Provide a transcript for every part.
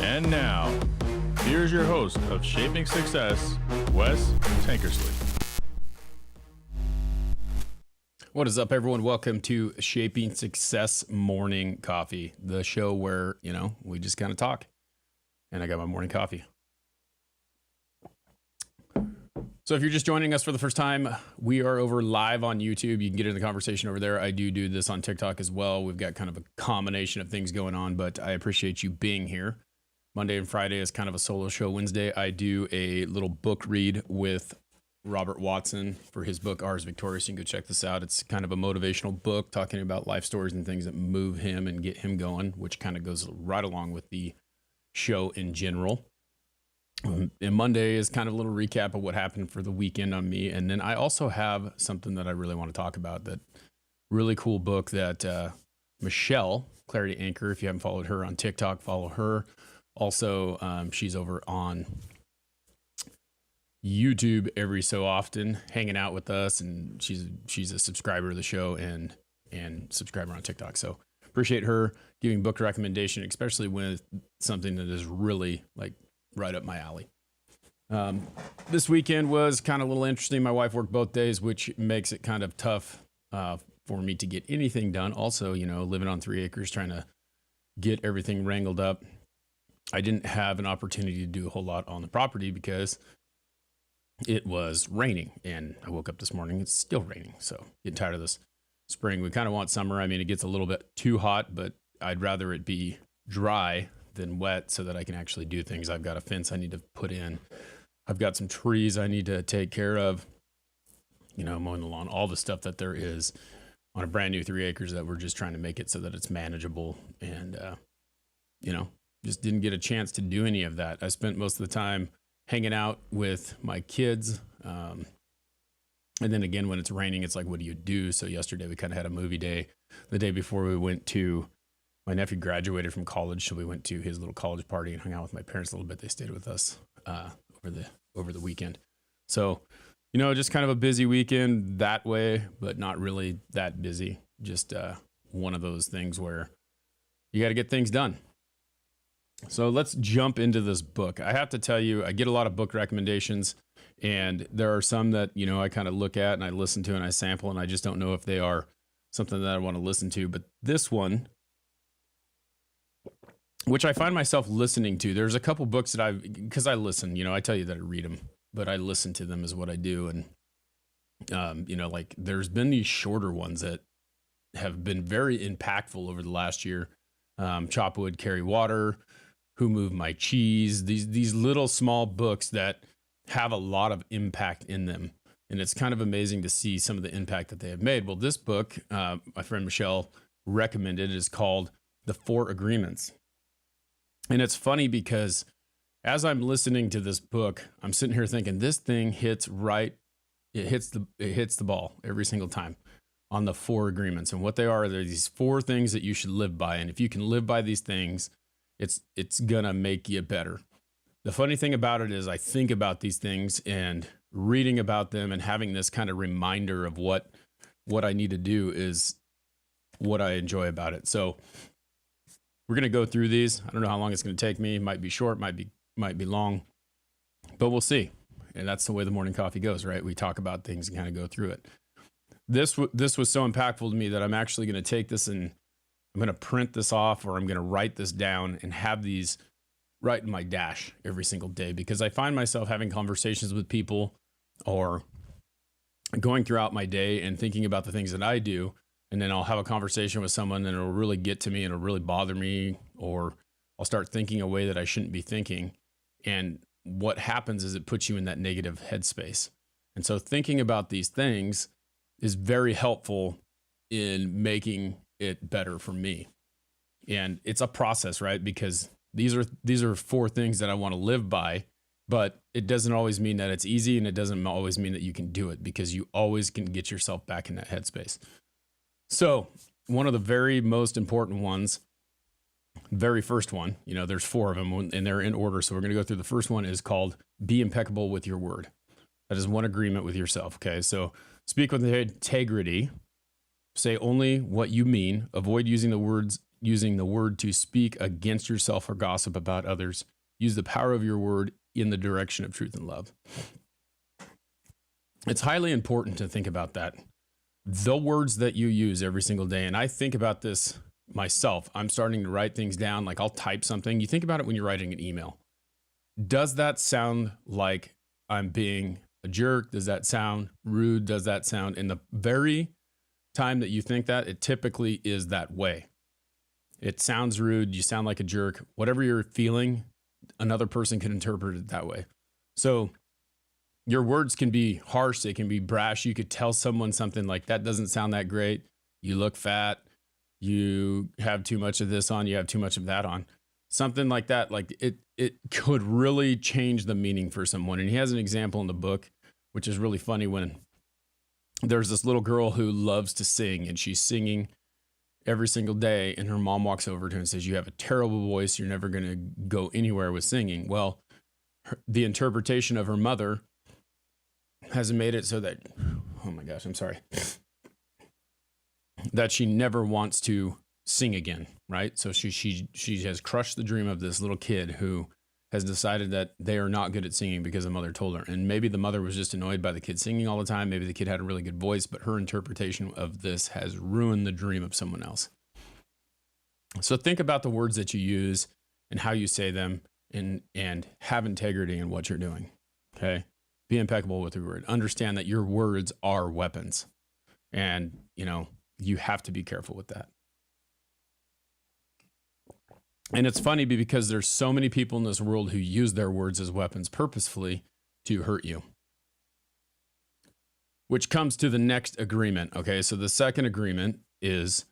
And now, here's your host of Shaping Success, Wes Tankersley. What is up, everyone? Welcome to Shaping Success Morning Coffee, the show where, we just kind of talk. And I got my morning coffee. So if you're just joining us for the first time, we are over live on YouTube. You can get in the conversation over there. I do this on TikTok as well. We've got kind of a combination of things going on, but I appreciate you being here. Monday and Friday is kind of a solo show. Wednesday, I do a little book read with Robert Watson for his book, Ours Victorious. You can go check this out. It's kind of a motivational book talking about life stories and things that move him and get him going, which kind of goes right along with the show in general. And Monday is kind of a little recap of what happened for the weekend on me. And then I also have something that I really want to talk about, that really cool book that Michelle, Clarity Anchor, if you haven't followed her on TikTok, follow her. Also, she's over on YouTube every so often, hanging out with us, and she's a subscriber of the show and subscriber on TikTok. So appreciate her giving book recommendation, especially with something that is really like right up my alley. This weekend was kind of a little interesting. My wife worked both days, which makes it kind of tough for me to get anything done. Also, living on 3 acres, trying to get everything wrangled up. I didn't have an opportunity to do a whole lot on the property because it was raining, and I woke up this morning, it's still raining. So getting tired of this spring. We kind of want summer. I mean, it gets a little bit too hot, but I'd rather it be dry than wet so that I can actually do things. I've got a fence I need to put in. I've got some trees I need to take care of, mowing the lawn, all the stuff that there is on a brand new 3 acres that we're just trying to make it so that it's manageable. And, just didn't get a chance to do any of that. I spent most of the time hanging out with my kids. And then again, when it's raining, it's like, what do you do? So yesterday we kind of had a movie day. The day before we went to, my nephew graduated from college, so we went to his little college party and hung out with my parents a little bit. They stayed with us over the weekend. So, just kind of a busy weekend that way, but not really that busy. Just one of those things where you got to get things done. So let's jump into this book. I have to tell you, I get a lot of book recommendations, and there are some that, I kind of look at and I listen to and I sample, and I just don't know if they are something that I want to listen to. But this one, which I find myself listening to, there's a couple books that because I listen, I tell you that I read them, but I listen to them is what I do. And, like there's been these shorter ones that have been very impactful over the last year. Chop Wood, Carry Water, Who Moved My Cheese, these little small books that have a lot of impact in them. And it's kind of amazing to see some of the impact that they have made. Well, this book, my friend Michelle recommended, is called The 4 Agreements. And it's funny because as I'm listening to this book, I'm sitting here thinking this thing hits right. It hits the ball every single time on the 4 agreements. And what they are, they're these 4 things that you should live by. And if you can live by these things, it's gonna make you better. The funny thing about it is I think about these things and reading about them and having this kind of reminder of what I need to do is what I enjoy about it. So we're going to go through these. I don't know how long it's going to take me. It might be short, might be long, but we'll see. And that's the way the morning coffee goes, right? We talk about things and kind of go through it. This was so impactful to me that I'm actually going to take this and I'm going to print this off, or I'm going to write this down and have these right in my dash every single day, because I find myself having conversations with people or going throughout my day and thinking about the things that I do. And then I'll have a conversation with someone and it'll really get to me and it'll really bother me, or I'll start thinking a way that I shouldn't be thinking. And what happens is it puts you in that negative headspace. And so thinking about these things is very helpful in making it better for me. And it's a process, right? Because these are 4 things that I want to live by, but it doesn't always mean that it's easy, and it doesn't always mean that you can do it, because you always can get yourself back in that headspace. So one of the very most important ones, very first one, there's 4 of them and they're in order. So we're going to go through the first one, is called Be Impeccable with Your Word. That is one agreement with yourself. Okay. So speak with integrity, say only what you mean, avoid using the words using the word to speak against yourself or gossip about others. Use the power of your word in the direction of truth and love. It's highly important to think about that. The words that you use every single day, and I think about this myself. I'm starting to write things down. Like I'll type something. You think about it when you're writing an email. Does that sound like I'm being a jerk? Does that sound rude? Does that sound, in the very time that you think that, it typically is that way. It sounds rude. You sound like a jerk. Whatever you're feeling, another person can interpret it that way. So your words can be harsh. They can be brash. You could tell someone something like, that doesn't sound that great. You look fat. You have too much of this on. You have too much of that on. Something like that. Like it could really change the meaning for someone. And he has an example in the book, which is really funny, when there's this little girl who loves to sing, and she's singing every single day. And her mom walks over to her and says, you have a terrible voice. You're never going to go anywhere with singing. Well, the interpretation of her mother has made it so that, oh my gosh, I'm sorry, that she never wants to sing again, right? So she has crushed the dream of this little kid who has decided that they are not good at singing because the mother told her. And maybe the mother was just annoyed by the kid singing all the time. Maybe the kid had a really good voice, but her interpretation of this has ruined the dream of someone else. So think about the words that you use and how you say them, and have integrity in what you're doing. Okay. Be impeccable with your word. Understand that your words are weapons, and you have to be careful with that. And it's funny because there's so many people in this world who use their words as weapons purposefully to hurt you. Which comes to the next agreement. Okay, so the second agreement is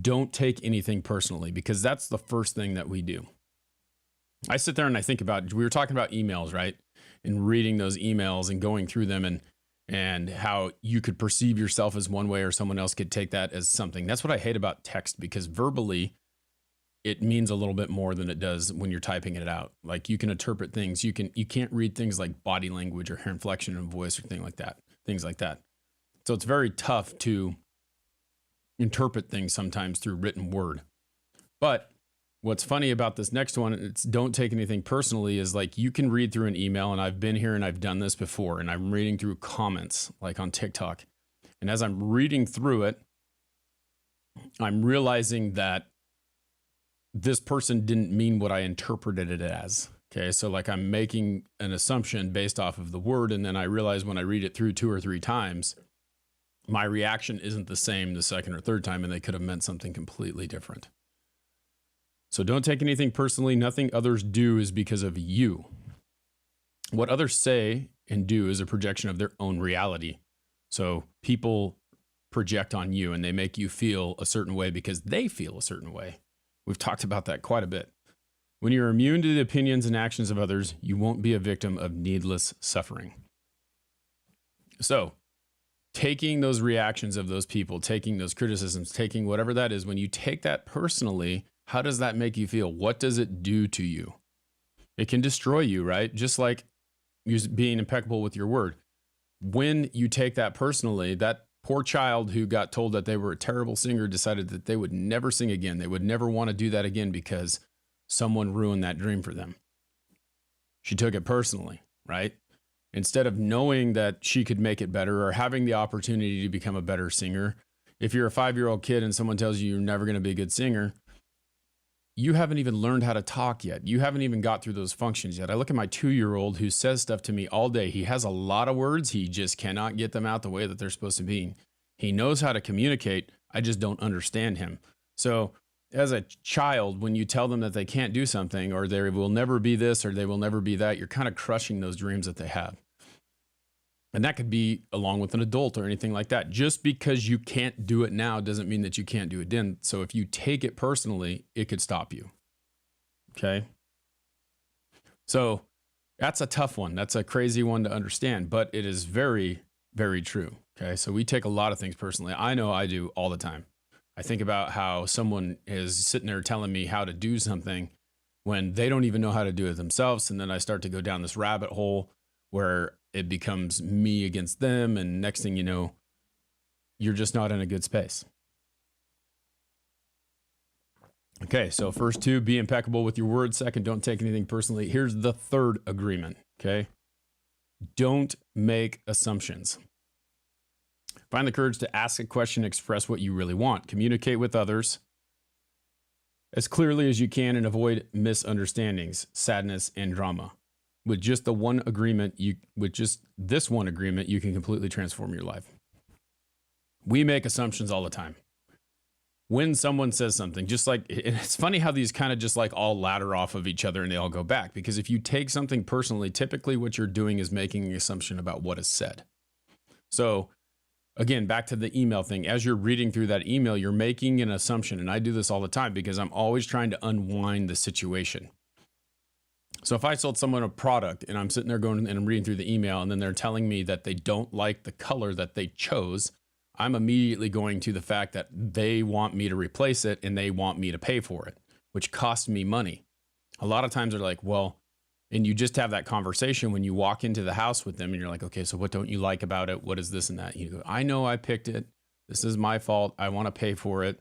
don't take anything personally, because that's the first thing that we do. I sit there and I think about, we were talking about emails, right? And reading those emails and going through them, and how you could perceive yourself as one way or someone else could take that as something. That's what I hate about text, because verbally it means a little bit more than it does when you're typing it out. Like you can interpret things. You can't read things like body language or hair inflection and voice or things like that. So it's very tough to interpret things sometimes through written word. But what's funny about this next one, it's don't take anything personally, is like you can read through an email, and I've been here and I've done this before, and I'm reading through comments like on TikTok. And as I'm reading through it, I'm realizing that this person didn't mean what I interpreted it as. Okay. So like I'm making an assumption based off of the word. And then I realize when I read it through 2 or 3 times, my reaction isn't the same the second or third time, and they could have meant something completely different. So don't take anything personally. Nothing others do is because of you. What others say and do is a projection of their own reality. So people project on you, and they make you feel a certain way because they feel a certain way. We've talked about that quite a bit. When you're immune to the opinions and actions of others, you won't be a victim of needless suffering. So taking those reactions of those people, taking those criticisms, taking whatever that is, when you take that personally, how does that make you feel? What does it do to you? It can destroy you, right? Just like being impeccable with your word. When you take that personally, that poor child who got told that they were a terrible singer decided that they would never sing again. They would never want to do that again because someone ruined that dream for them. She took it personally, right? Instead of knowing that she could make it better or having the opportunity to become a better singer. If you're a 5-year-old kid and someone tells you you're never going to be a good singer, you haven't even learned how to talk yet. You haven't even got through those functions yet. I look at my 2-year-old who says stuff to me all day. He has a lot of words. He just cannot get them out the way that they're supposed to be. He knows how to communicate. I just don't understand him. So as a child, when you tell them that they can't do something, or they will never be this, or they will never be that, you're kind of crushing those dreams that they have. And that could be along with an adult or anything like that. Just because you can't do it now doesn't mean that you can't do it then. So if you take it personally, it could stop you. Okay. So that's a tough one. That's a crazy one to understand, but it is very, very true. Okay. So we take a lot of things personally. I know I do all the time. I think about how someone is sitting there telling me how to do something when they don't even know how to do it themselves. And then I start to go down this rabbit hole where it becomes me against them. And next thing you know, you're just not in a good space. Okay, so first two, be impeccable with your word. Second, don't take anything personally. Here's the third agreement, okay? Don't make assumptions. Find the courage to ask a question, express what you really want. Communicate with others as clearly as you can and avoid misunderstandings, sadness, and drama. With just this one agreement, you can completely transform your life. We make assumptions all the time. When someone says something, just like, it's funny how these kind of just like all ladder off of each other and they all go back. Because if you take something personally, typically what you're doing is making an assumption about what is said. So again, back to the email thing. As you're reading through that email, you're making an assumption. And I do this all the time because I'm always trying to unwind the situation. So if I sold someone a product and I'm sitting there going and I'm reading through the email and then they're telling me that they don't like the color that they chose, I'm immediately going to the fact that they want me to replace it and they want me to pay for it, which costs me money. A lot of times they're like, well, and you just have that conversation when you walk into the house with them and you're like, okay, so what don't you like about it? What is this and that? You go, I know I picked it. This is my fault. I want to pay for it.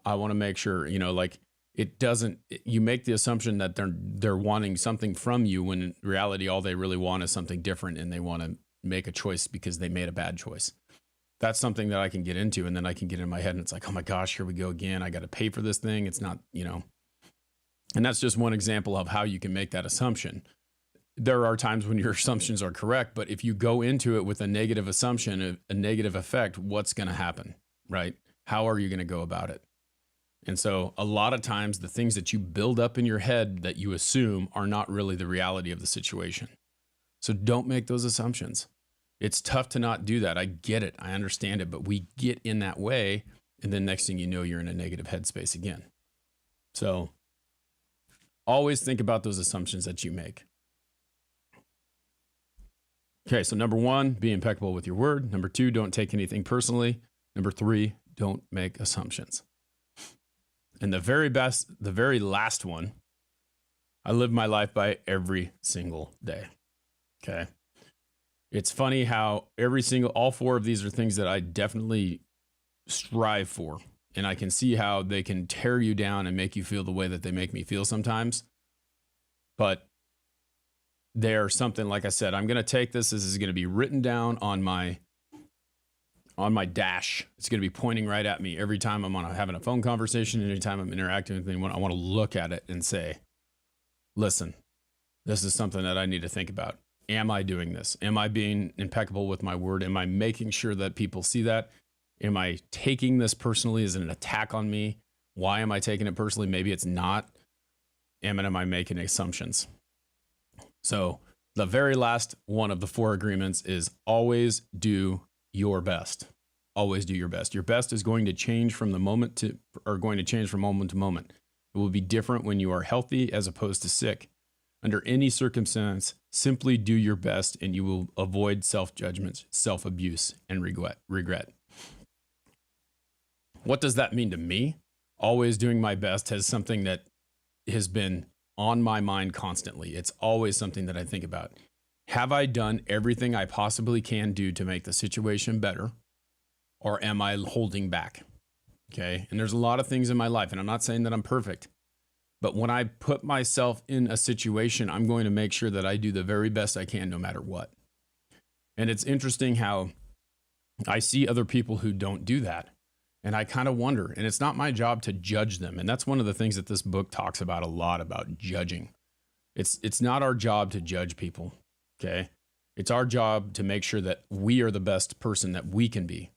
I want to make sure, like it doesn't, you make the assumption that they're wanting something from you when in reality, all they really want is something different and they want to make a choice because they made a bad choice. That's something that I can get into and then I can get in my head and it's like, oh my gosh, here we go again. I got to pay for this thing. It's not, and that's just one example of how you can make that assumption. There are times when your assumptions are correct, but if you go into it with a negative assumption, a negative effect, what's going to happen, right? How are you going to go about it? And so a lot of times the things that you build up in your head that you assume are not really the reality of the situation. So don't make those assumptions. It's tough to not do that. I get it. I understand it, but we get in that way. And then next thing you know, you're in a negative headspace again. So always think about those assumptions that you make. Okay. So number one, be impeccable with your word. Number two, don't take anything personally. Number three, don't make assumptions. And the very last one, I live my life by every single day. Okay. It's funny how all four of these are things that I definitely strive for. And I can see how they can tear you down and make you feel the way that they make me feel sometimes. But they're something, like I said, I'm going to take this. This is going to be written down on my dash. It's going to be pointing right at me every time I'm having a phone conversation, anytime I'm interacting with anyone. I want to look at it and say, listen, this is something that I need to think about. Am I doing this? Am I being impeccable with my word? Am I making sure that people see that? Am I taking this personally as an attack on me? Why am I taking it personally? Maybe it's not. Am I making assumptions? So the very last one of the four agreements is always do your best. Always do your best. Your best is going to change from moment to moment. It will be different when you are healthy as opposed to sick. Under any circumstance, simply do your best and you will avoid self-judgment, self-abuse, and regret. What does that mean to me? Always doing my best has something that has been on my mind constantly. It's always something that I think about. Have I done everything I possibly can do to make the situation better? Or am I holding back? Okay. And there's a lot of things in my life, and I'm not saying that I'm perfect. But when I put myself in a situation, I'm going to make sure that I do the very best I can, no matter what. And it's interesting how I see other people who don't do that. And I kind of wonder, and it's not my job to judge them. And that's one of the things that this book talks about a lot, about judging. It's not our job to judge people. Okay. It's our job to make sure that we are the best person that we can be.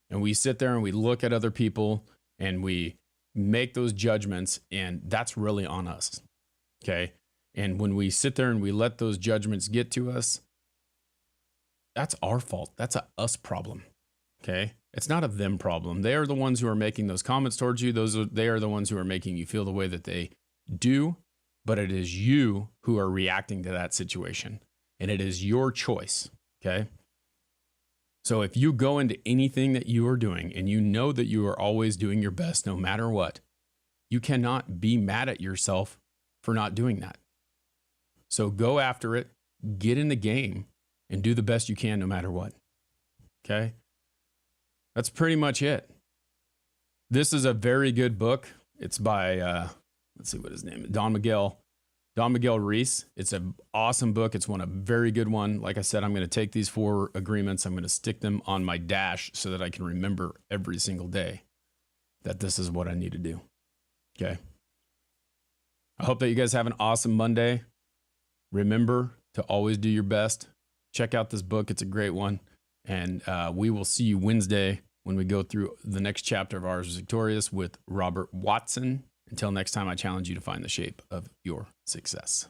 And we sit there and we look at other people and we make those judgments, and that's really on us. Okay. And when we sit there and we let those judgments get to us, that's our fault. That's a us problem. Okay. It's not a them problem. They are the ones who are making those comments towards you. They are the ones who are making you feel the way that they do, but it is you who are reacting to that situation, and it is your choice. Okay. So if you go into anything that you are doing and you know that you are always doing your best, no matter what, you cannot be mad at yourself for not doing that. So go after it, get in the game, and do the best you can, no matter what. Okay. That's pretty much it. This is a very good book. It's by let's see what his name is. Don Miguel Reese. It's an awesome book. It's a very good one. Like I said, I'm going to take these 4 agreements. I'm going to stick them on my dash so that I can remember every single day that this is what I need to do. Okay. I hope that you guys have an awesome Monday. Remember to always do your best. Check out this book. It's a great one. And we will see you Wednesday when we go through the next chapter of Ours is Victorious with Robert Watson. Until next time, I challenge you to find the shape of your success.